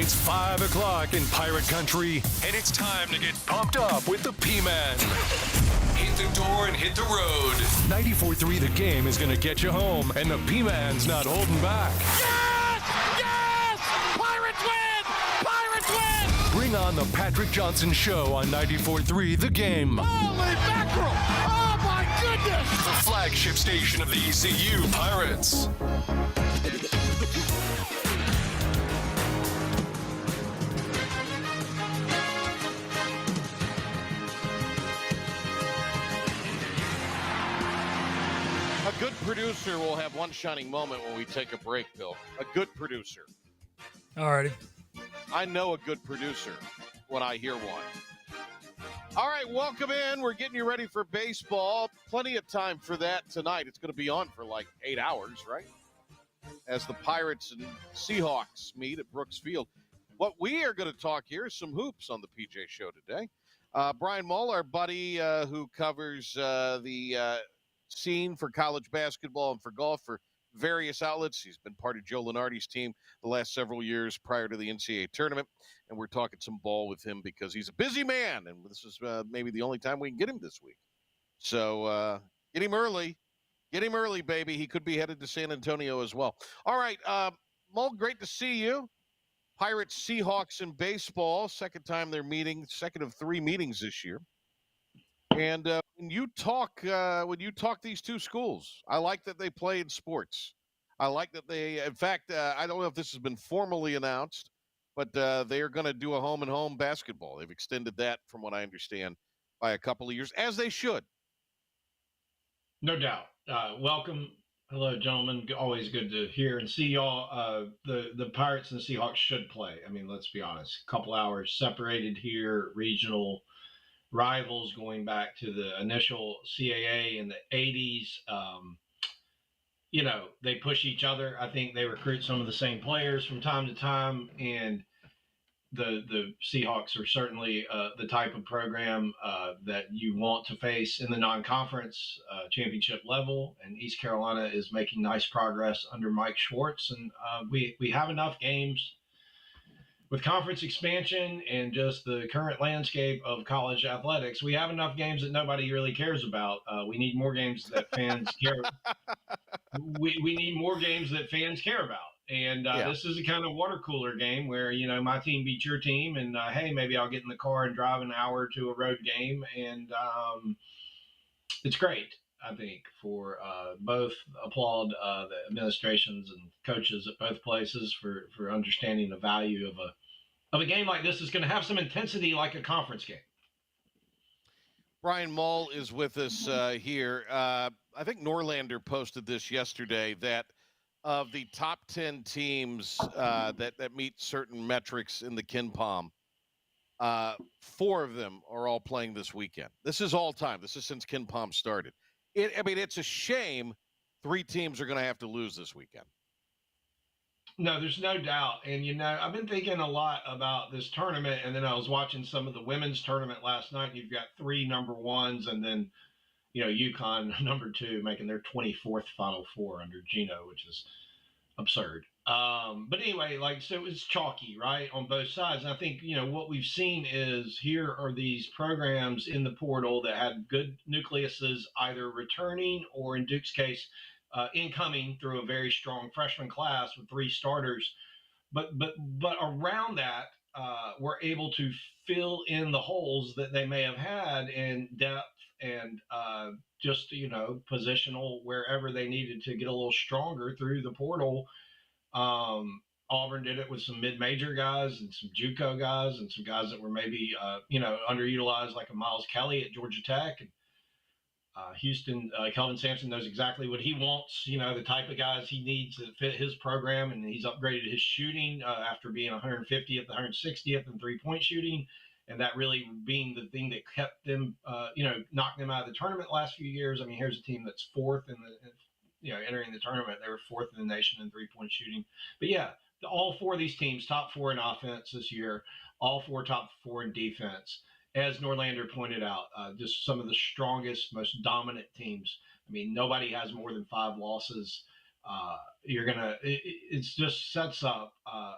It's 5 o'clock in Pirate Country, and it's time to get pumped up with the P-Man. Hit the door and hit the road. 94.3 The Game is going to get you home, and the P-Man's not holding back. Yes! Yes! Pirates win! Pirates win! Bring on the Patrick Johnson Show on 94.3 The Game. Holy mackerel! Oh, my goodness! The flagship station of the ECU Pirates. A good producer will have one shining moment when we take a break, Bill. A good producer. All righty. I know a good producer when I hear one. All right, welcome in. We're getting you ready for baseball. Plenty of time for that tonight. It's going to be on for like 8 hours, right? As the Pirates and Seahawks meet at Brooks Field. What we are going to talk here is some hoops on the PJ Show today. Brian Mull, our buddy who covers the scene for college basketball and for golf for various outlets. He's been part of Joe Lunardi's team the last several years prior to the NCAA tournament, and we're talking some ball with him because he's a busy man, and this is maybe the only time we can get him this week. So get him early. Get him early, baby. He could be headed to San Antonio as well. All right, Mull, great to see you. Pirates, Seahawks in baseball. Second time they're meeting, second of 3 meetings this year. And when you talk these two schools, I like that they play in sports. I like that they, in fact, I don't know if this has been formally announced, but they are going to do a home-and-home basketball. They've extended that, from what I understand, by a couple of years, as they should. No doubt. Welcome. Hello, gentlemen. Always good to hear and see y'all. The Pirates and the Seahawks should play. I mean, let's be honest. A couple hours separated here, regional rivals going back to the initial CAA in the 80s. They push each other. I think they recruit some of the same players from time to time, and the Seahawks are certainly the type of program that you want to face in the non-conference championship level, and East Carolina is making nice progress under Mike Schwartz, and we have enough games with conference expansion and just the current landscape of college athletics. We have enough games that nobody really cares about. We need more games that fans care. We need more games that fans care about. And This is a kind of water cooler game where, my team beats your team, and hey, maybe I'll get in the car and drive an hour to a road game. And it's great, I think, for both. Applaud the administrations and coaches at both places for understanding the value of a game like this is going to have some intensity like a conference game. Brian Mull is with us here. I think Norlander posted this yesterday that of the top 10 teams that meet certain metrics in the KenPom, 4 of them are all playing this weekend. This is all time. This is since KenPom started. It's a shame 3 teams are going to have to lose this weekend. No, there's no doubt. And, I've been thinking a lot about this tournament, and then I was watching some of the women's tournament last night, and you've got 3 number 1s, and then, UConn number 2 making their 24th Final Four under Gino, which is absurd. But anyway, so it's chalky, right, on both sides. And I think, what we've seen is here are these programs in the portal that had good nucleuses either returning or, in Duke's case, incoming through a very strong freshman class with 3 starters. But around that, we're able to fill in the holes that they may have had in depth and just, positional wherever they needed to get a little stronger through the portal. Auburn did it with some mid-major guys and some JUCO guys and some guys that were maybe, underutilized, like a Miles Kelly at Georgia Tech. And Houston, Kelvin Sampson knows exactly what he wants, the type of guys he needs to fit his program. And he's upgraded his shooting after being 150th, 160th in three-point shooting. And that really being the thing that kept them, knocking them out of the tournament last few years. I mean, here's a team that's 4th in the, entering the tournament. They were 4th in the nation in three-point shooting. But yeah, all 4 of these teams, top 4 in offense this year, all 4 top 4 in defense. As Norlander pointed out, just some of the strongest, most dominant teams. I mean, nobody has more than 5 losses. It just sets up.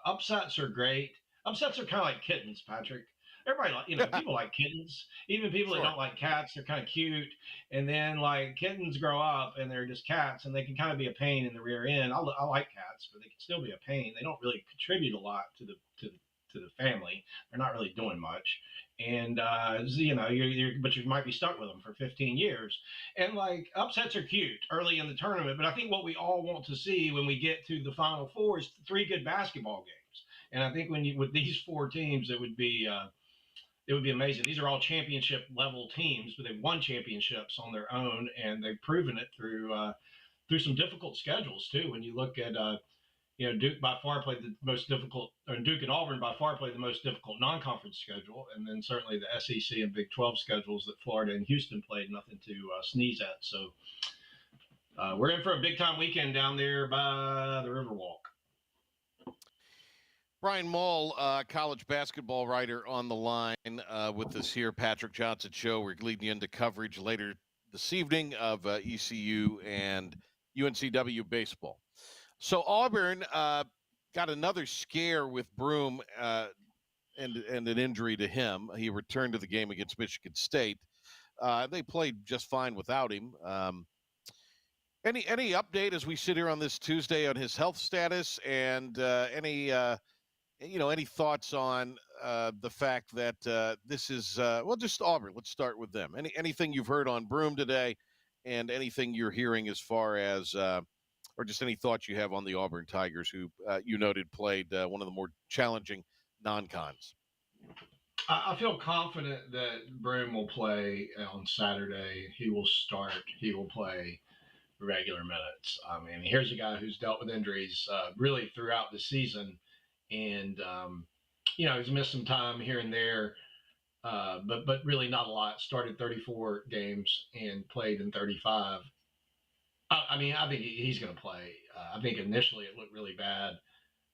Upsets are great. upsets are kind of like kittens, Patrick. Everybody people like kittens. Even people that Sure. don't like cats, they're kind of cute. And then like kittens grow up and they're just cats, and they can kind of be a pain in the rear end. I like cats, but they can still be a pain. They don't really contribute a lot to the family. They're not really doing much, and but you might be stuck with them for 15 years. And like upsets are cute early in the tournament, but I think what we all want to see when we get to the Final Four is 3 good basketball games. And I think with these 4 teams, it would be amazing. These are all championship level teams, but they've won championships on their own, and they've proven it through some difficult schedules too. When you look at Duke by far played the most difficult, or Duke and Auburn by far played the most difficult non-conference schedule, and then certainly the SEC and Big 12 schedules that Florida and Houston played, nothing to sneeze at. So we're in for a big time weekend down there by the Riverwalk. Brian Mull, college basketball writer, on the line with us here. Patrick Johnson Show. We're leading you into coverage later this evening of ECU and UNCW baseball. So Auburn got another scare with Broom and an injury to him. He returned to the game against Michigan State. They played just fine without him. Any update as we sit here on this Tuesday on his health status, and any thoughts on the fact that this is just Auburn? Let's start with them. Anything you've heard on Broom today, and anything you're hearing as far as or just any thoughts you have on the Auburn Tigers, who you noted played one of the more challenging non-cons? I feel confident that Broom will play on Saturday. He will start. He will play regular minutes. I mean, here's a guy who's dealt with injuries really throughout the season, and he's missed some time here and there, but really not a lot. Started 34 games and played in 35. I think he's going to play. I think initially it looked really bad,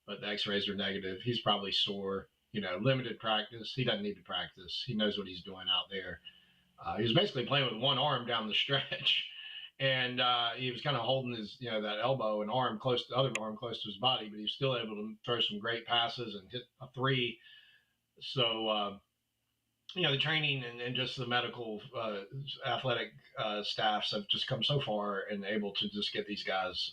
but the X-rays are negative. He's probably sore. Limited practice. He doesn't need to practice. He knows what he's doing out there. He was basically playing with one arm down the stretch, and he was kind of holding his, that elbow and arm close to the other arm close to his body, but he was still able to throw some great passes and hit a 3. So, the training and just the medical athletic staffs have just come so far and able to just get these guys,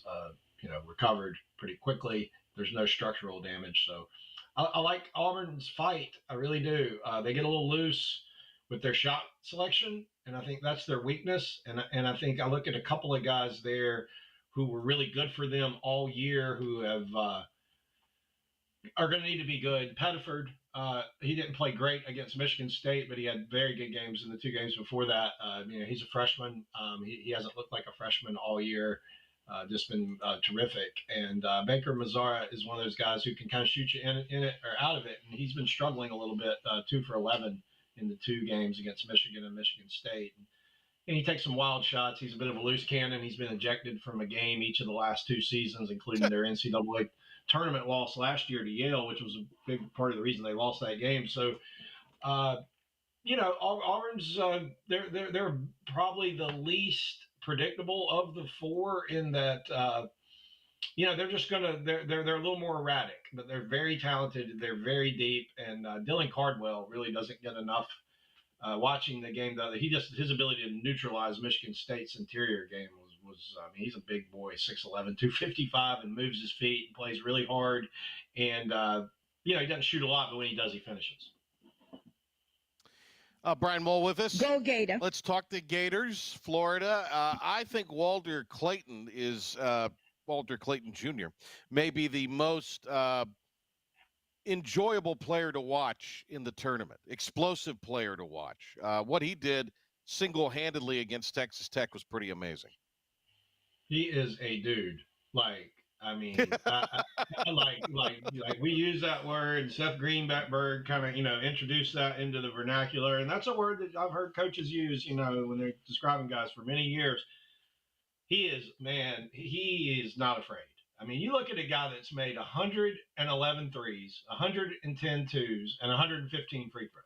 recovered pretty quickly. There's no structural damage. So I like Auburn's fight. I really do. They get a little loose with their shot selection, and I think that's their weakness. And I think I look at a couple of guys there who were really good for them all year, who have are going to need to be good. Pettiford, he didn't play great against Michigan State, but he had very good games in the 2 games before that. He's a freshman. He hasn't looked like a freshman all year. Just been terrific. And Baker Mazzara is one of those guys who can kind of shoot you in it or out of it. And he's been struggling a little bit, 2 for 11 in the 2 games against Michigan and Michigan State. And he takes some wild shots. He's a bit of a loose cannon. He's been ejected from a game each of the last 2 seasons, including their NCAA tournament loss last year to Yale, which was a big part of the reason they lost that game. So, Auburn's they're probably the least predictable of the 4 in that they're just they're a little more erratic, but they're very talented. They're very deep, and Dylan Cardwell really doesn't get enough. Watching the game, his ability to neutralize Michigan State's interior game was he's a big boy, 6'11", 255, and moves his feet and plays really hard. And he doesn't shoot a lot, but when he does, he finishes. Brian Mull with us. Go Gator. Let's talk the Gators, Florida. I think Walter Clayton Jr. may be the most enjoyable player to watch in the tournament, explosive player to watch. What he did single-handedly against Texas Tech was pretty amazing. He is a dude. Like we use that word. Seth Greenberg kind of, introduced that into the vernacular. And that's a word that I've heard coaches use, when they're describing guys for many years. He is not afraid. I mean, you look at a guy that's made 111 threes, 110 twos, and 115 free throws.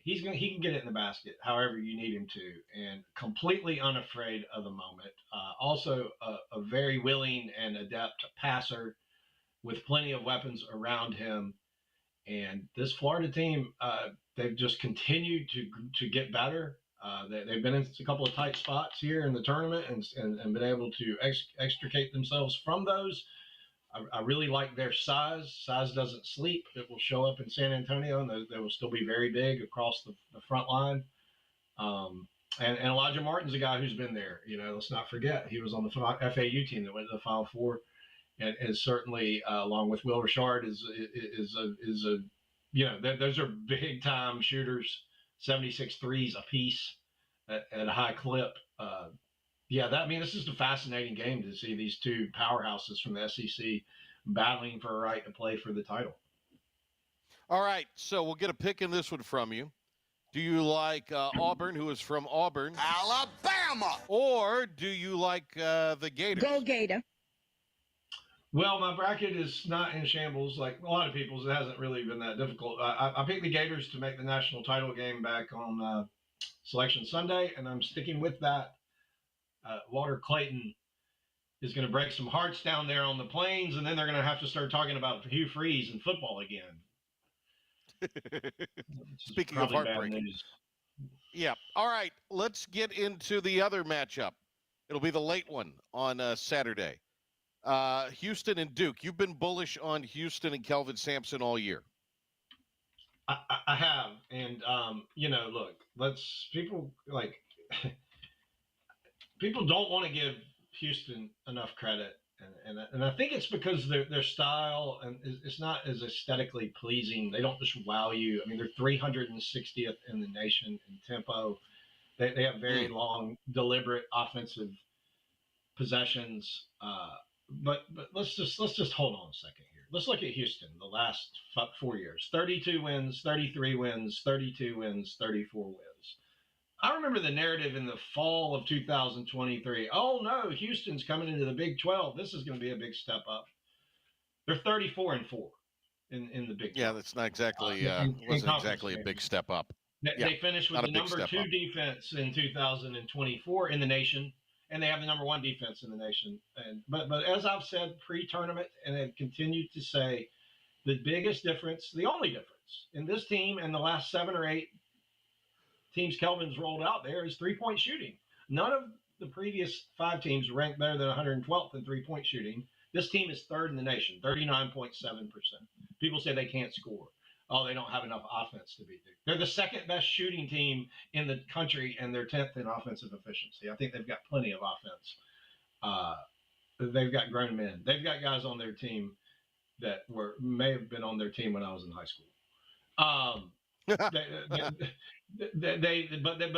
He can get it in the basket however you need him to, and completely unafraid of the moment. Also, a very willing and adept passer with plenty of weapons around him. And this Florida team, they've just continued to get better. They've been in a couple of tight spots here in the tournament and been able to extricate themselves from those. I really like their size. Size doesn't sleep. It will show up in San Antonio, and they will still be very big across the front line. And Elijah Martin's a guy who's been there. Let's not forget he was on the FAU team that went to the Final Four, and certainly along with Will Richard is a those are big time shooters, 76 threes a piece at a high clip. This is a fascinating game to see these two powerhouses from the SEC battling for a right to play for the title. All right, so we'll get a pick in this one from you. Do you like Auburn, who is from Auburn? Alabama! Or do you like the Gators? Go Gator. Well, my bracket is not in shambles like a lot of people's. It hasn't really been that difficult. I picked the Gators to make the national title game back on Selection Sunday, and I'm sticking with that. Walter Clayton is going to break some hearts down there on the plains, and then they're going to have to start talking about Hugh Freeze and football again. Speaking of heartbreaking. Yeah. All right. Let's get into the other matchup. It'll be the late one on Saturday. Houston and Duke. You've been bullish on Houston and Kelvin Sampson all year. I have. And, look, people don't want to give Houston enough credit. And I think it's because their style and it's not as aesthetically pleasing. They don't just wow you. I mean, they're 360th in the nation in tempo. They have very long, deliberate offensive possessions. But let's just hold on a second here. Let's look at Houston the last 4 years: 32 wins, 33 wins, 32 wins, 34 wins. I remember the narrative in the fall of 2023. Oh no, Houston's coming into the Big 12. This is going to be a big step up. They're 34-4 in the Big 12. Yeah, that's not exactly wasn't exactly a big step up. They finished with the number 2 defense in 2024 in the nation, and they have the number 1 defense in the nation. But as I've said pre-tournament, and have continued to say, the biggest difference, the only difference in this team and the last 7 or 8 teams Kelvin's rolled out there is 3-point shooting. None of the previous 5 teams ranked better than 112th in 3-point shooting. This team is 3rd in the nation, 39.7%. People say they can't score. Oh, they don't have enough offense to beat Duke. They're the 2nd best shooting team in the country, and they're 10th in offensive efficiency. I think they've got plenty of offense. They've got grown men. They've got guys on their team that may have been on their team when I was in high school. But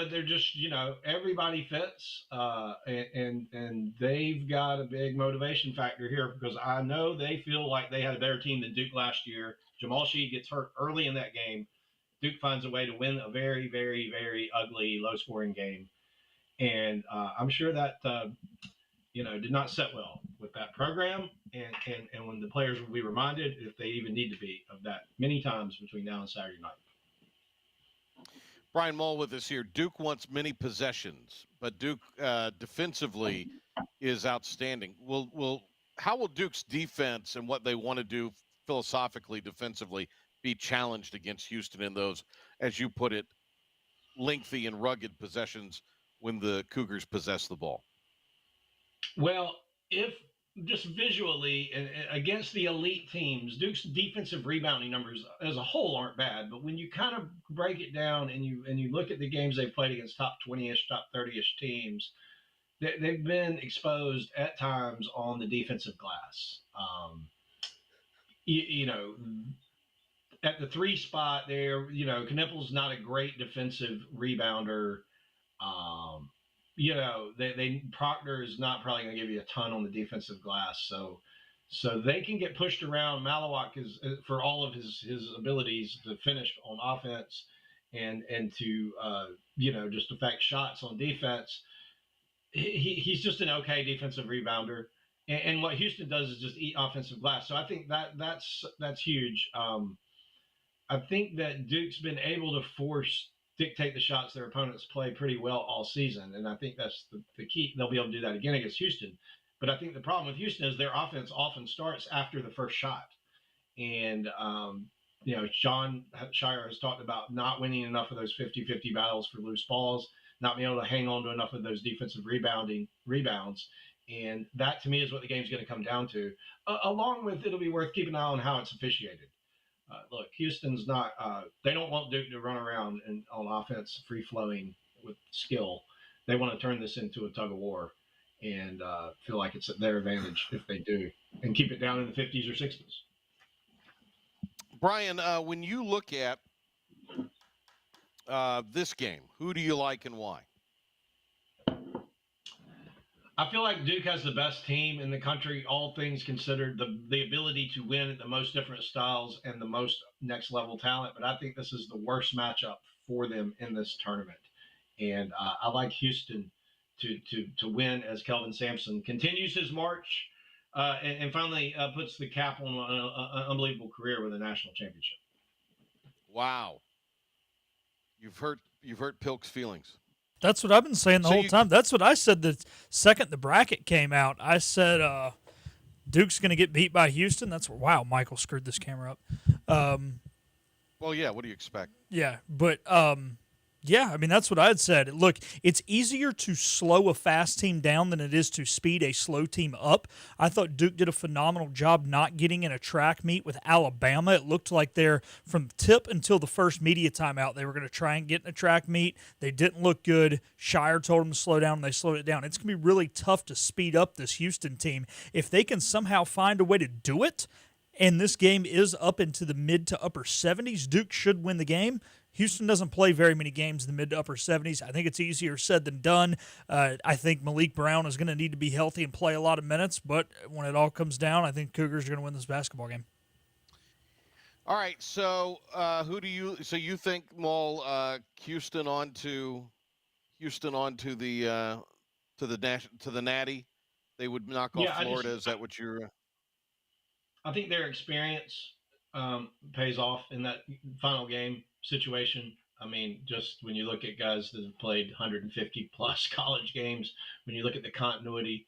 they're just, everybody fits, and they've got a big motivation factor here because I know they feel like they had a better team than Duke last year. Jamal Sheed gets hurt early in that game. Duke finds a way to win a very, very, very ugly, low-scoring game, and I'm sure that did not set well with that program, and when the players will be reminded, if they even need to be, of that many times between now and Saturday night. Brian Mull with us here. Duke wants many possessions, but Duke defensively is outstanding. How will Duke's defense and what they want to do philosophically defensively be challenged against Houston in those, as you put it, lengthy and rugged possessions when the Cougars possess the ball? Well, if just visually against the elite teams, Duke's defensive rebounding numbers as a whole aren't bad, but when you kind of break it down and you look at the games they've played against top 20-ish, top 30-ish teams, they've been exposed at times on the defensive glass. At the 3 spot there, Knippel's not a great defensive rebounder. Proctor is not probably going to give you a ton on the defensive glass, so they can get pushed around. Malawak is, for all of his abilities to finish on offense and to just affect shots on defense. He's just an okay defensive rebounder, and what Houston does is just eat offensive glass. So I think that's huge. I think that Duke's been able to dictate the shots their opponents play pretty well all season, and I think that's the key. They'll be able to do that again against Houston. But I think the problem with Houston is their offense often starts after the first shot, and John Shire has talked about not winning enough of those 50-50 battles for loose balls, not being able to hang on to enough of those defensive rebounds. And that, to me, is what the game's going to come down to. Along with, it'll be worth keeping an eye on how it's officiated. Look, Houston's not. They don't want Duke to run around and on offense, free flowing with skill. They want to turn this into a tug of war, and feel like it's at their advantage if they do, and keep it down in the 50s or 60s. Brian, when you look at this game, who do you like and why? I feel like Duke has the best team in the country, all things considered, the ability to win at the most different styles and the most next level talent. But I think this is the worst matchup for them in this tournament. And I like Houston to win as Kelvin Sampson continues his march and finally puts the cap on an unbelievable career with a national championship. Wow. You've hurt Pilk's feelings. That's what I've been saying the whole time. That's what I said the second the bracket came out. I said Duke's going to get beat by Houston. Wow, Michael screwed this camera up. Well, yeah, what do you expect? Yeah, but yeah, I mean, that's what I had said. Look, it's easier to slow a fast team down than it is to speed a slow team up. I thought Duke did a phenomenal job not getting in a track meet with Alabama. It looked like from tip until the first media timeout, they were going to try and get in a track meet. They didn't look good. Shire told them to slow down, and they slowed it down. It's going to be really tough to speed up this Houston team. If they can somehow find a way to do it, and this game is up into the mid to upper 70s, Duke should win the game. Houston doesn't play very many games in the mid to upper 70s. I think it's easier said than done. I think Malik Brown is going to need to be healthy and play a lot of minutes, but when it all comes down, I think Cougars are going to win this basketball game. All right, so you think Mull, Houston onto the Natty? They would knock off Florida. Is that what you're? I think their experience pays off in that final game situation. I mean, just when you look at guys that have played 150 plus college games, when you look at the continuity,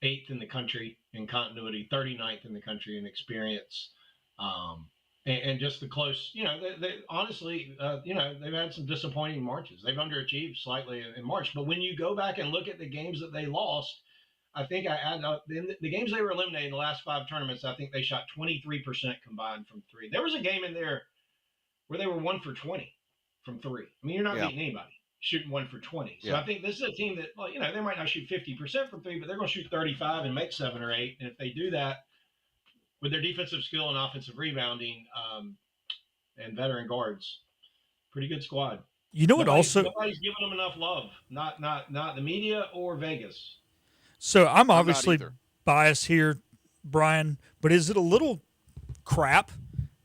8th in the country in continuity, 39th in the country in experience, and just the close, they honestly, they've had some disappointing marches. They've underachieved slightly in March, but when you go back and look at the games that they lost, I think I add up the games they were eliminated in the last 5 tournaments. I think they shot 23% combined from 3. There was a game in there where they were 1 for 20 from 3. I mean, you're not beating anybody shooting 1 for 20. So I think this is a team that, they might not shoot 50% from 3, but they're going to shoot 35 and make 7 or 8. And if they do that with their defensive skill and offensive rebounding and veteran guards, pretty good squad. You know what? Nobody's giving them enough love. Not the media or Vegas. So I'm obviously biased here, Brian, but is it a little crap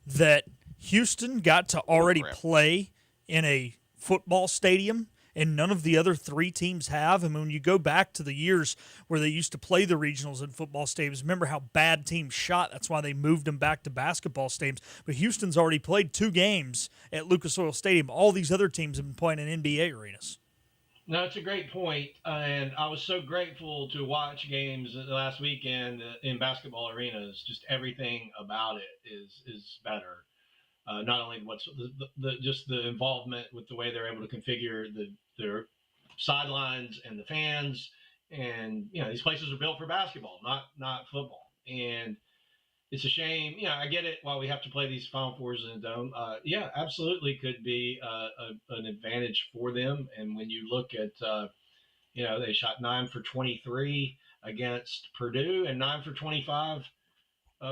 that Houston got to already play in a football stadium and none of the other 3 teams have? I mean, when you go back to the years where they used to play the regionals in football stadiums, remember how bad teams shot? That's why they moved them back to basketball stadiums. But Houston's already played 2 games at Lucas Oil Stadium. All these other teams have been playing in NBA arenas. No, it's a great point, and I was so grateful to watch games last weekend in basketball arenas. Just everything about it is better. Not only what's just the involvement with the way they're able to configure their sidelines and the fans, and these places are built for basketball, not football. And it's a shame. I get it. While we have to play these Final Fours in a dome, absolutely could be an advantage for them. And when you look at, they shot 9 for 23 against Purdue and 9 for 25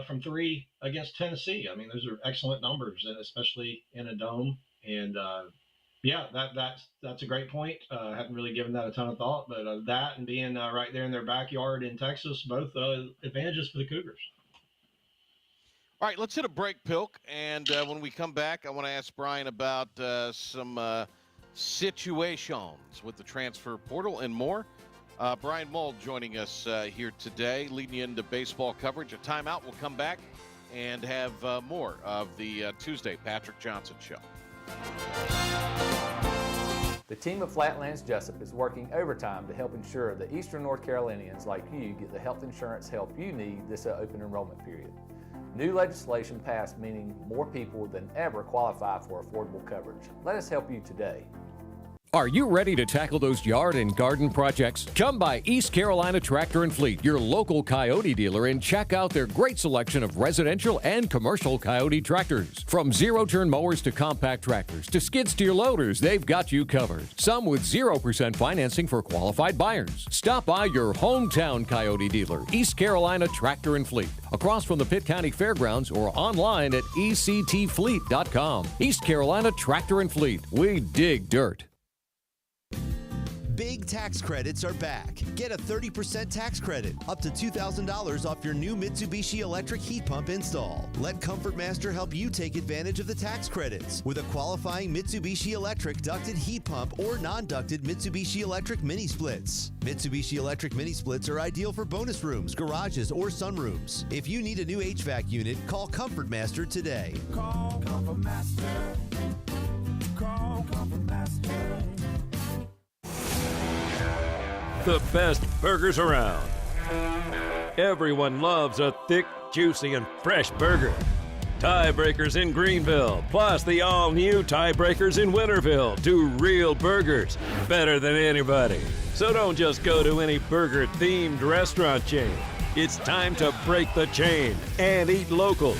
from 3 against Tennessee. I mean, those are excellent numbers, especially in a dome. And that's a great point. I haven't really given that a ton of thought, but that and being right there in their backyard in Texas, both advantages for the Cougars. All right, let's hit a break, Pilk, and when we come back, I want to ask Brian about some situations with the transfer portal and more. Brian Mull joining us here today, leading you into baseball coverage. A timeout. We'll come back and have more of the Tuesday Patrick Johnson Show. The team of Flatlands Jessup is working overtime to help ensure that Eastern North Carolinians like you get the health insurance help you need this open enrollment period. New legislation passed, meaning more people than ever qualify for affordable coverage. Let us help you today. Are you ready to tackle those yard and garden projects? Come by East Carolina Tractor and Fleet, your local Coyote dealer, and check out their great selection of residential and commercial Coyote tractors. From zero-turn mowers to compact tractors to skid steer loaders, they've got you covered. Some with 0% financing for qualified buyers. Stop by your hometown Coyote dealer, East Carolina Tractor and Fleet, across from the Pitt County Fairgrounds, or online at ectfleet.com. East Carolina Tractor and Fleet. We dig dirt. Big tax credits are back. Get a 30% tax credit, up to $2,000 off your new Mitsubishi electric heat pump install. Let Comfort Master help you take advantage of the tax credits with a qualifying Mitsubishi electric ducted heat pump or non-ducted Mitsubishi electric mini splits. Mitsubishi electric mini splits are ideal for bonus rooms, garages, or sunrooms. If you need a new HVAC unit, call Comfort Master today. Call Comfort Master. Call Comfort Master. The best burgers around. Everyone loves a thick, juicy, and fresh burger. Tiebreakers in Greenville, plus the all-new Tiebreakers in Winterville. Do real burgers better than anybody. So don't just go to any burger-themed restaurant chain. It's time to break the chain and eat local.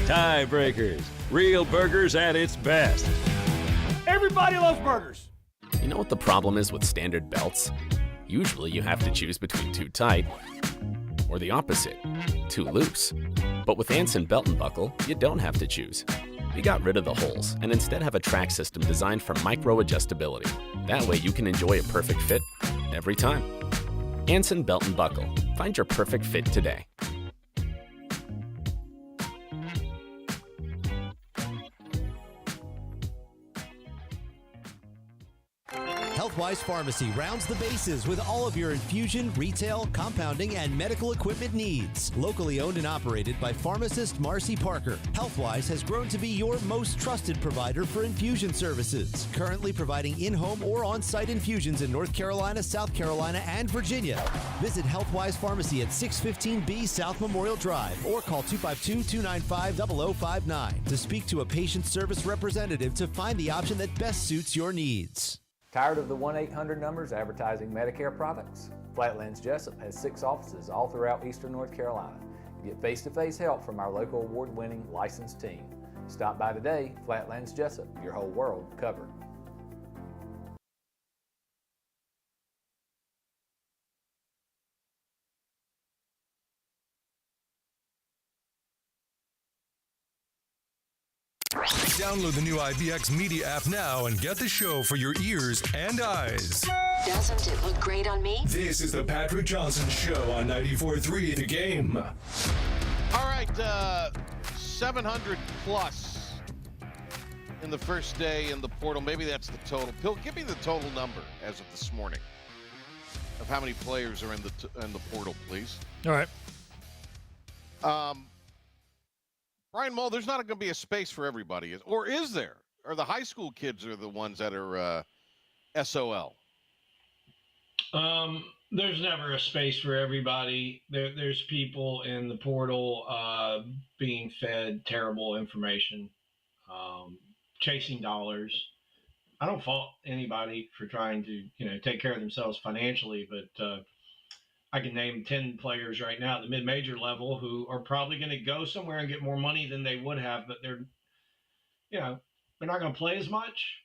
Tiebreakers, real burgers at its best. Everybody loves burgers. You know what the problem is with standard belts? Usually you have to choose between too tight or the opposite, too loose. But with Anson Belt and Buckle, you don't have to choose. We got rid of the holes and instead have a track system designed for micro adjustability. That way you can enjoy a perfect fit every time. Anson Belt and Buckle. Find your perfect fit today. Healthwise Pharmacy rounds the bases with all of your infusion, retail, compounding, and medical equipment needs. Locally owned and operated by pharmacist Marcy Parker, Healthwise has grown to be your most trusted provider for infusion services. Currently providing in-home or on-site infusions in North Carolina, South Carolina, and Virginia. Visit Healthwise Pharmacy at 615B South Memorial Drive or call 252-295-0059 to speak to a patient service representative to find the option that best suits your needs. Tired of the 1-800 numbers advertising Medicare products? Flatlands Jessup has 6 offices all throughout eastern North Carolina. Get face-to-face help from our local award-winning licensed team. Stop by today. Flatlands Jessup, your whole world covered. Download the new IBX Media app now and get the show for your ears and eyes. Doesn't it look great on me? This is the Patrick Johnson Show on 94.3 The Game. All right, 700 plus in the first day in the portal. Maybe that's the total. Bill, give me the total number as of this morning of how many players are in the portal, please. All right. Brian Mull, there's not going to be a space for everybody, or is there? Or the high school kids are the ones that are SOL? There's never a space for everybody. There's people in the portal being fed terrible information, chasing dollars. I don't fault anybody for trying to, take care of themselves financially, but I can name 10 players right now at the mid-major level who are probably going to go somewhere and get more money than they would have, but they're not going to play as much.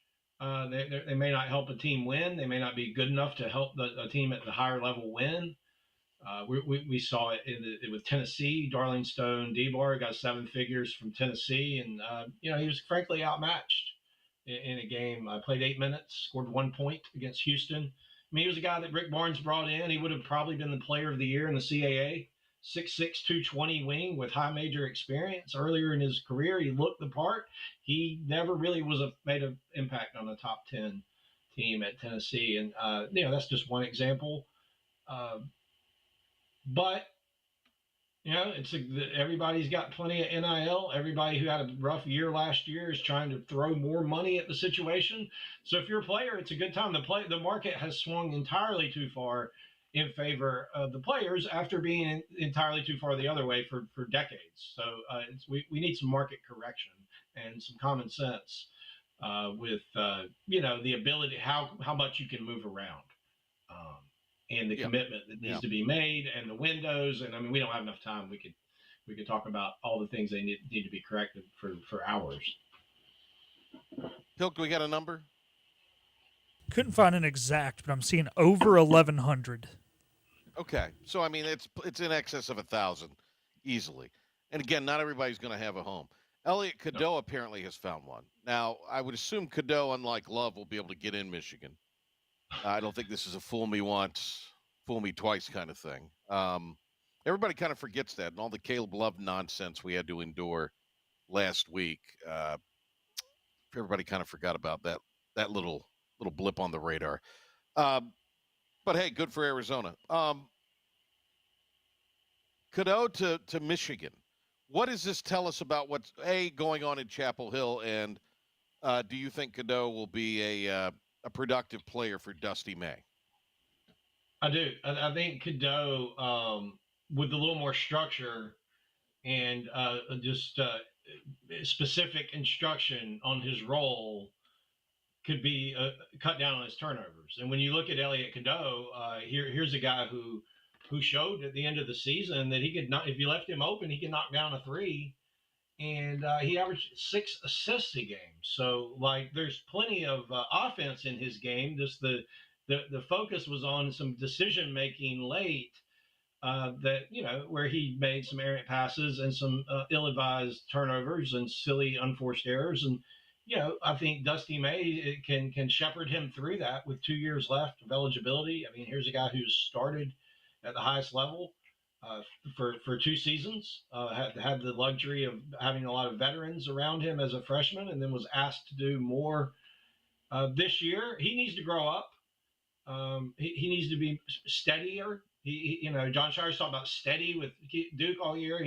They may not help a team win. They may not be good enough to help a team at the higher level win. We saw it with Tennessee. Darling Stone Debar got 7 figures from Tennessee, and he was frankly outmatched in a game. Played 8 minutes, scored 1 point against Houston. I mean, he was a guy that Rick Barnes brought in. He would have probably been the player of the year in the CAA. 6'6", 220 wing with high major experience. Earlier in his career, he looked the part. He never really made an impact on a top 10 team at Tennessee. And, that's just one example. But everybody's got plenty of NIL. Everybody who had a rough year last year is trying to throw more money at the situation. So if you're a player, it's a good time. The market has swung entirely too far, in favor of the players after being entirely too far the other way for decades. So we need some market correction and some common sense with the ability how much you can move around. And the commitment that needs to be made, and the windows. And I mean, we don't have enough time. We could talk about all the things they need to be corrected for hours. Pilk, do we got a number? Couldn't find an exact, but I'm seeing over 1,100. Okay, so I mean, it's in excess of 1,000 easily. And again, not everybody's going to have a home. Elliot Cadeau apparently has found one. Now, I would assume Cadeau, unlike Love, will be able to get in Michigan. I don't think this is a fool me once, fool me twice kind of thing. Everybody kind of forgets that, and all the Caleb Love nonsense we had to endure last week. Everybody kind of forgot about that little blip on the radar. But hey, good for Arizona. Cadeau to Michigan. What does this tell us about what's going on in Chapel Hill, and do you think Cadeau will be a productive player for Dusty May? I do. I think Cadeau, with a little more structure and just specific instruction on his role, could be cut down on his turnovers. And when you look at Elliot Cadeau, here's a guy who showed at the end of the season that he could not, if you left him open, he could knock down a three. And he averaged 6 assists a game. So, like, there's plenty of offense in his game. Just the focus was on some decision making late that, where he made some errant passes and some ill-advised turnovers and silly unforced errors. And, I think Dusty May can shepherd him through that with 2 years left of eligibility. I mean, here's a guy who's started at the highest level for 2 seasons, had the luxury of having a lot of veterans around him as a freshman, and then was asked to do more this year. He needs to grow up. He needs to be steadier. John Shire's talking about steady with Duke all year.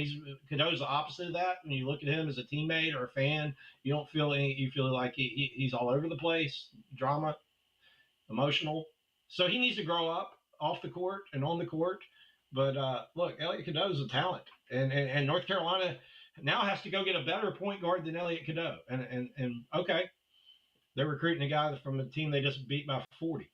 Cadeau's the opposite of that. When you look at him as a teammate or a fan, you don't feel you feel like he's all over the place, drama, emotional. So he needs to grow up off the court and on the court. But look, Elliot Cadeau is a talent, and North Carolina now has to go get a better point guard than Elliot Cadeau. And okay, they're recruiting a guy from a team they just beat by 40.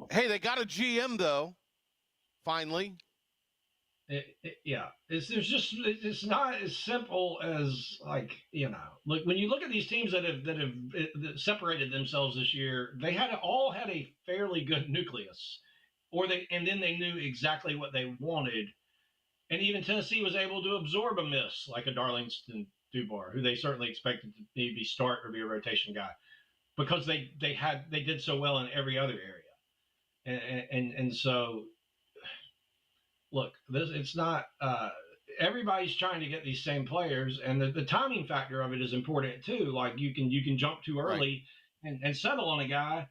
Hey, they got a GM though. Finally. It's not as simple as look, when you look at these teams that have separated themselves this year, they all had a fairly good nucleus, and then they knew exactly what they wanted, and even Tennessee was able to absorb a miss like a Darlington Dubar, who they certainly expected to maybe start or be a rotation guy, because they did so well in every other area, and so. Look, it's not everybody's trying to get these same players, and the timing factor of it is important too. Like you can jump too early and settle on a guy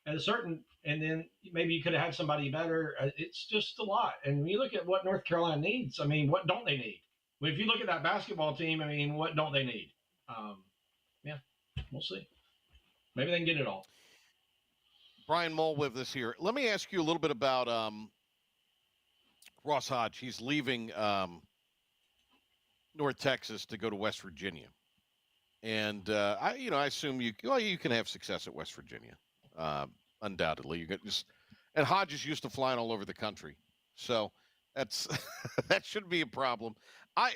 at a certain, and then maybe you could have had somebody better. It's just a lot. And when you look at what North Carolina needs, I mean, what don't they need? Well, if you look at that basketball team, I mean, what don't they need? We'll see. Maybe they can get it all. Brian Mull with us here. Let me ask you a little bit about Ross Hodge. He's leaving North Texas to go to West Virginia, and I assume you can have success at West Virginia, undoubtedly. And Hodge is used to flying all over the country, so that's that shouldn't be a problem. I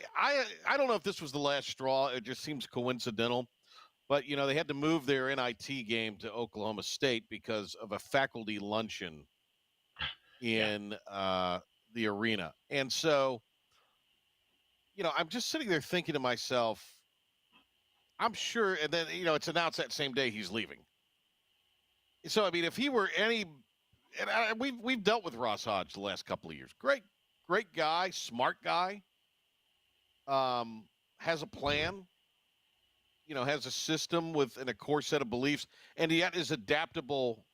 don't know if this was the last straw. It just seems coincidental, but they had to move their NIT game to Oklahoma State because of a faculty luncheon in the arena. And so, I'm just sitting there thinking to myself, I'm sure, and then, it's announced that same day he's leaving. So, I mean, if he were we've dealt with Ross Hodge the last couple of years. Great guy, smart guy, has a plan, has a system and a core set of beliefs, and yet is adaptable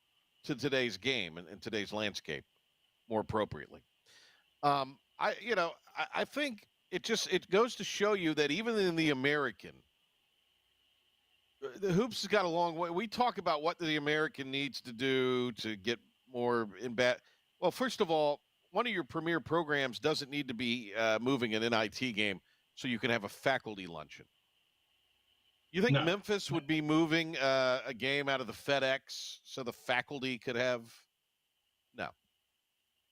to today's game and today's landscape more appropriately. I think it goes to show you that even in the American, The hoops has got a long way. We talk about what the American needs to do to get more in bat. Well, first of all, one of your premier programs doesn't need to be moving an NIT game so you can have a faculty luncheon. You think No. Memphis would be moving a game out of the FedEx so the faculty could have? No.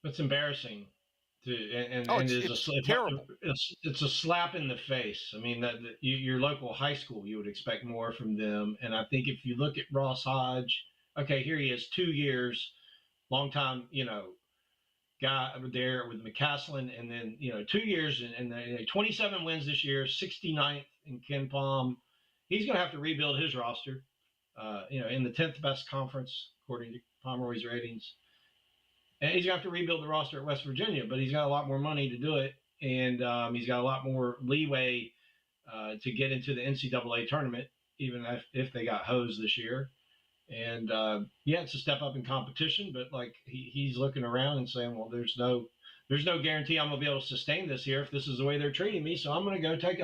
It's embarrassing. It's terrible. It's a slap in the face. I mean, your local high school, you would expect more from them. And I think if you look at Ross Hodge, okay, here he is, 2 years, long time, guy there with McCaslin, and then 2 years and 27 wins this year, 69th in Ken Palm. He's going to have to rebuild his roster. In the 10th best conference according to Pomeroy's ratings. And he's going to have to rebuild the roster at West Virginia, but he's got a lot more money to do it, and he's got a lot more leeway to get into the NCAA tournament, even if they got hosed this year. And it's a step up in competition, but like he's looking around and saying, well, there's no guarantee I'm going to be able to sustain this here if this is the way they're treating me. So I'm going to go take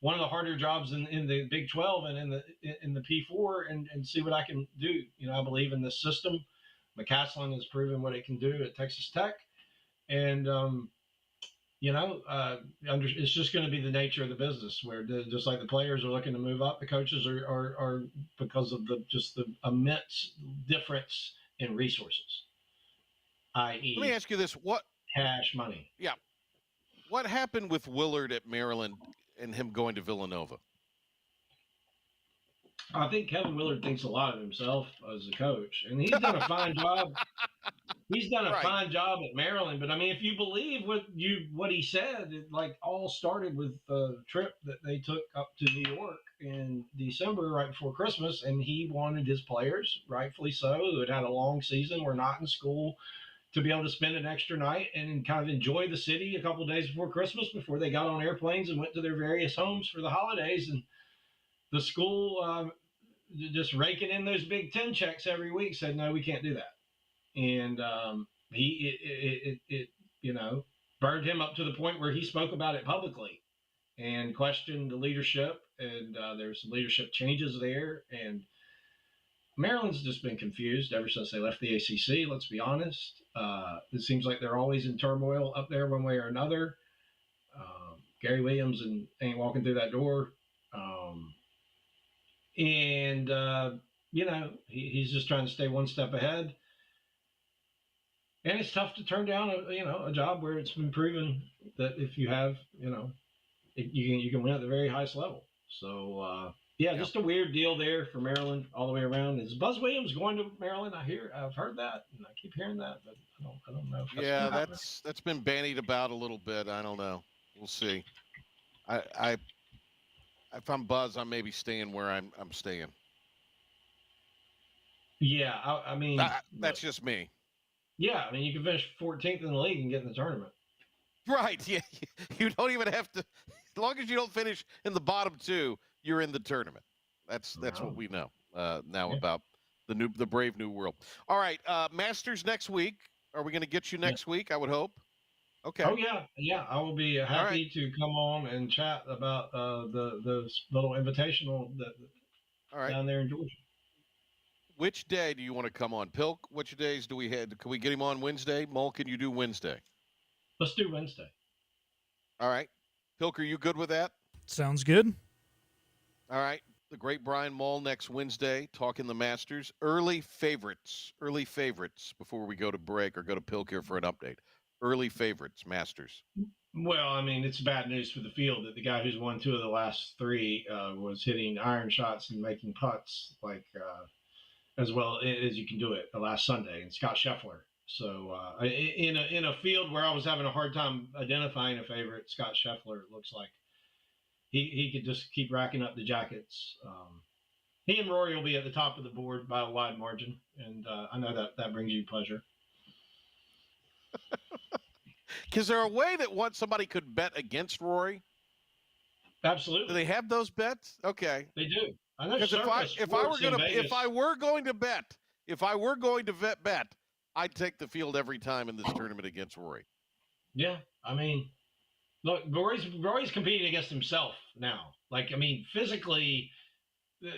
one of the harder jobs in the Big 12 and in the P4 and see what I can do. I believe in this system. McCaslin has proven what it can do at Texas Tech. And, it's just going to be the nature of the business where just like the players are looking to move up, the coaches are because of the immense difference in resources, i.e. Let me ask you this. What cash money. Yeah. What happened with Willard at Maryland and him going to Villanova? I think Kevin Willard thinks a lot of himself as a coach, and he's done a fine job. He's done a fine job at Maryland, but I mean, if you believe what he said, it all started with the trip that they took up to New York in December, right before Christmas, and he wanted his players, rightfully so, who had had a long season, were not in school, to be able to spend an extra night and kind of enjoy the city a couple of days before Christmas, before they got on airplanes and went to their various homes for the holidays. And the school, just raking in those Big Ten checks every week, said, no, we can't do that. And it burned him up to the point where he spoke about it publicly and questioned the leadership. And there's some leadership changes there. And Maryland's just been confused ever since they left the ACC. Let's be honest. It seems like they're always in turmoil up there one way or another. Gary Williams ain't walking through that door. He's just trying to stay one step ahead. And it's tough to turn down a job where it's been proven that if you have, you can win at the very highest level. So, just a weird deal there for Maryland all the way around. Is Buzz Williams going to Maryland? I've heard that, and I keep hearing that, but I don't know. If that's been bandied about a little bit. I don't know. We'll see. If I'm Buzz, I'm maybe staying where I'm staying. Yeah, I mean that's just me. Yeah, I mean you can finish 14th in the league and get in the tournament. Right. Yeah, you don't even have to. As long as you don't finish in the bottom two, you're in the tournament. That's what we know now about the brave new world. All right, Masters next week. Are we going to get you next week? I would hope. Okay. Oh yeah. I will be happy to come on and chat about the little invitational down there in Georgia. Which day do you want to come on? Pilk, which days do we have? Can we get him on Wednesday? Mull, can you do Wednesday? Let's do Wednesday. All right. Pilk, are you good with that? Sounds good. All right. The great Brian Mull next Wednesday, talking the Masters. Early favorites before we go to break or go to Pilk here for an update. Early favorites, Masters. Well, I mean, it's bad news for the field that the guy who's won 2 of the last 3 was hitting iron shots and making putts as well as you can do it last Sunday, and Scott Scheffler. So in a field where I was having a hard time identifying a favorite, Scott Scheffler looks like he could just keep racking up the jackets. He and Rory will be at the top of the board by a wide margin, and I know that brings you pleasure. Is there a way that somebody could bet against Rory? Absolutely. Do they have those bets? Okay. They do. I know. Because if I were going to bet, I'd take the field every time in this tournament against Rory. Yeah, I mean, look, Rory's competing against himself now. Like, I mean, physically,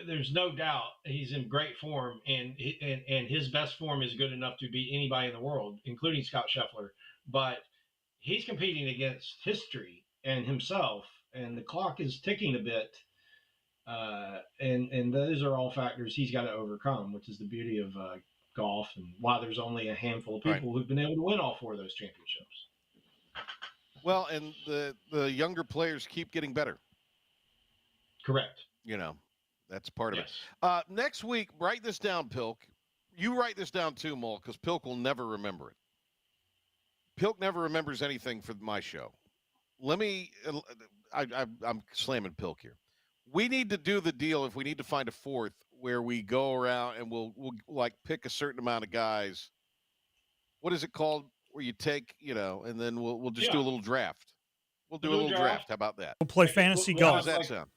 there's no doubt he's in great form, and his best form is good enough to beat anybody in the world, including Scott Scheffler. But he's competing against history and himself, and the clock is ticking a bit. And those are all factors he's got to overcome, which is the beauty of golf, and why there's only a handful of people who've been able to win all 4 of those championships. Well, and the younger players keep getting better. Correct. That's part of it. Next week, write this down, Pilk. You write this down too, Mull, because Pilk will never remember it. Pilk never remembers anything for my show. I'm slamming Pilk here. We need to do the deal if we need to find a 4th where we go around and we'll like pick a certain amount of guys. What is it called? Where you take, and then we'll just do a little draft. We'll do a little draft. How about that? We'll play fantasy golf. How does that sound?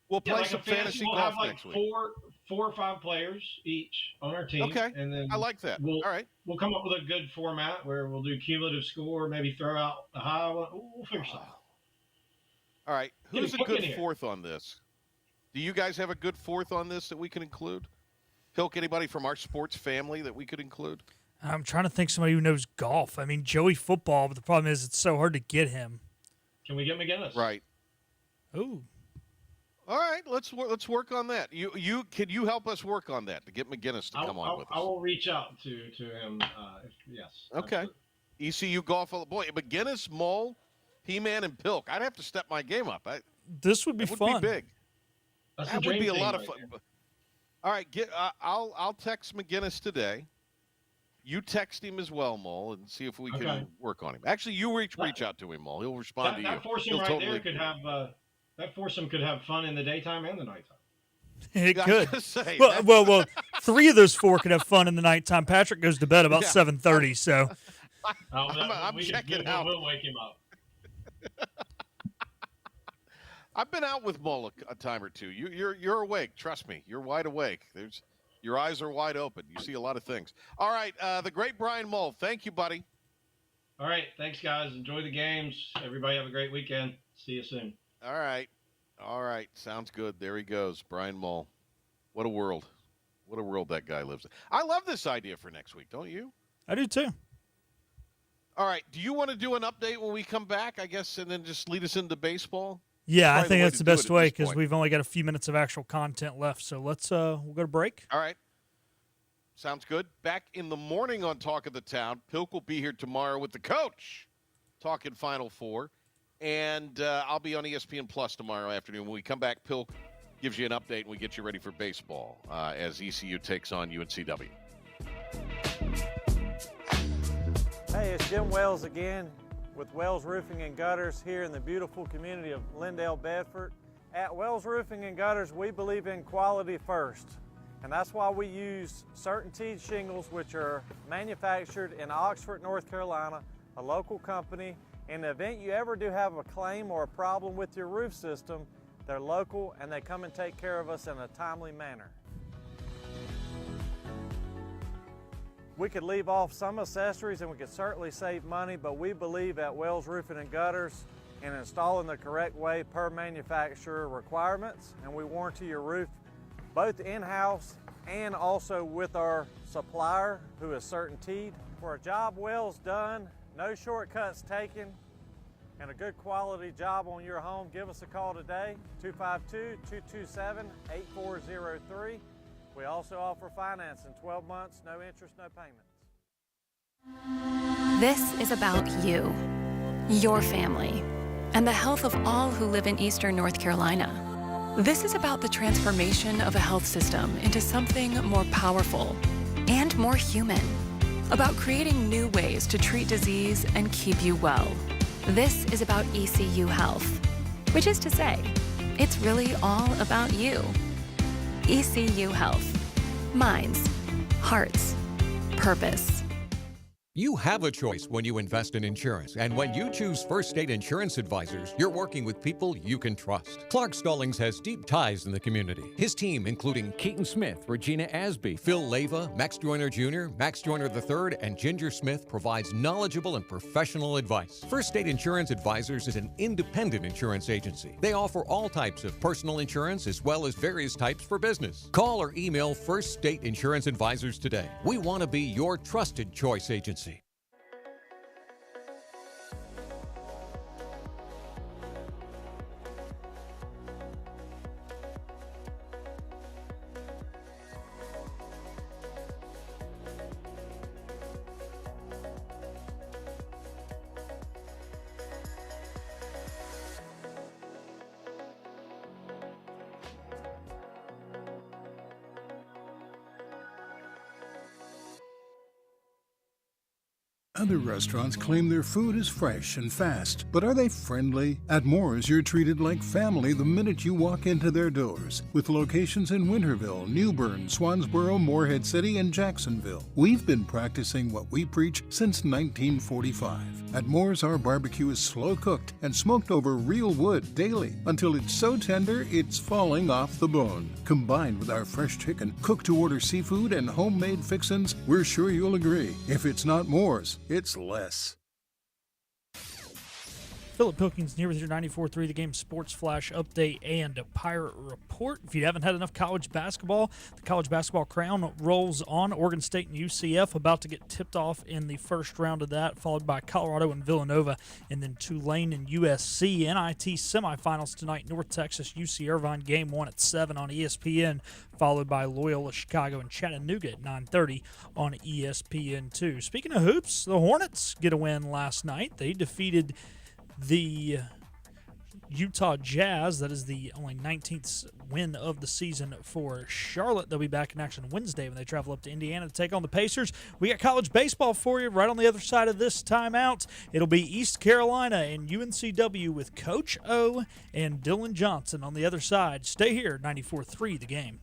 We'll play some fantasy golf next week. 4 or 5 players each on our team. Okay, and then I like that. All right. We'll come up with a good format where we'll do cumulative score, maybe throw out a high one. We'll figure something out. All right. Who's a good 4th on this? Do you guys have a good 4th on this that we can include? Pilk, anybody from our sports family that we could include? I'm trying to think somebody who knows golf. I mean, Joey football, but the problem is it's so hard to get him. Can we get McGinnis? Right. Ooh. All right, let's work on that. Can you help us work on that to get McGinnis to come on with us? I will reach out to him. Yes. Okay. Absolutely. ECU golf, boy, McGinnis, Mull, P-Man, and Pilk. I'd have to step my game up. This would be fun. Would be big. That would be a lot of fun. All right, I'll text McGinnis today. You text him as well, Mull, and see if we can work on him. Actually, you reach out to him, Mull. He'll respond to you. That foursome could have that foursome could have fun in the daytime and the nighttime. It could. Well, 3 of those 4 could have fun in the nighttime. Patrick goes to bed about 7:30, so I'm checking out. We'll wake him up. I've been out with Mull a time or two. You're awake. Trust me. You're wide awake. Your eyes are wide open. You see a lot of things. All right, the great Brian Mull. Thank you, buddy. All right, thanks, guys. Enjoy the games. Everybody have a great weekend. See you soon. All right. Sounds good. There he goes, Brian Mull. What a world. What a world that guy lives in. I love this idea for next week, don't you? I do too. All right. Do you want to do an update when we come back, I guess, and then just lead us into baseball? Yeah, I think that's the best way because we've only got a few minutes of actual content left. So we'll go to break. All right. Sounds good. Back in the morning on Talk of the Town. Pilk will be here tomorrow with the coach talking Final Four. And I'll be on ESPN Plus tomorrow afternoon. When we come back, Pilk gives you an update and we get you ready for baseball as ECU takes on UNCW. Hey, it's Jim Wells again with Wells Roofing and Gutters here in the beautiful community of Lindale, Bedford. At Wells Roofing and Gutters, we believe in quality first. And that's why we use CertainTeed shingles, which are manufactured in Oxford, North Carolina, a local company. In the event you ever do have a claim or a problem with your roof system, they're local and they come and take care of us in a timely manner. We could leave off some accessories and we could certainly save money, but we believe at Wells Roofing and Gutters in installing the correct way per manufacturer requirements, and we warranty your roof both in-house and also with our supplier, who is CertainTeed. For a job Wells done, no shortcuts taken, and a good quality job on your home, give us a call today, 252-227-8403. We also offer financing, 12 months, no interest, no payments. This is about you, your family, and the health of all who live in Eastern North Carolina. This is about the transformation of a health system into something more powerful and more human. About creating new ways to treat disease and keep you well. This is about ECU Health, which is to say, it's really all about you. ECU Health. Minds, hearts, purpose. You have a choice when you invest in insurance, and when you choose First State Insurance Advisors, you're working with people you can trust. Clark Stallings has deep ties in the community. His team, including Keaton Smith, Regina Asby, Phil Leva, Max Joyner Jr., Max Joyner III, and Ginger Smith, provides knowledgeable and professional advice. First State Insurance Advisors is an independent insurance agency. They offer all types of personal insurance as well as various types for business. Call or email First State Insurance Advisors today. We want to be your trusted choice agency. Other restaurants claim their food is fresh and fast, but are they friendly? At Moore's, you're treated like family the minute you walk into their doors. With locations in Winterville, New Bern, Swansboro, Morehead City, and Jacksonville. We've been practicing what we preach since 1945. At Moore's, our barbecue is slow cooked and smoked over real wood daily until it's so tender it's falling off the bone. Combined with our fresh chicken, cooked to order seafood, and homemade fixins, we're sure you'll agree. If it's not Moore's, it's less. Philip Pilkins here with your 94.3 The Game Sports Flash Update and Pirate Report. If you haven't had enough college basketball, the college basketball crown rolls on. Oregon State and UCF about to get tipped off in the first round of that, followed by Colorado and Villanova, and then Tulane and USC. NIT semifinals tonight, North Texas, UC Irvine, game 1 at 7 on ESPN, followed by Loyola Chicago and Chattanooga at 9:30 on ESPN2. Speaking of hoops, the Hornets get a win last night. They defeated the Utah Jazz. That is the only 19th win of the season for Charlotte. They'll be back in action Wednesday when they travel up to Indiana to take on the Pacers. We got college baseball for you right on the other side of this timeout. It'll be East Carolina and UNCW with Coach O and Dylan Johnson on the other side. Stay here, 94.3 The Game.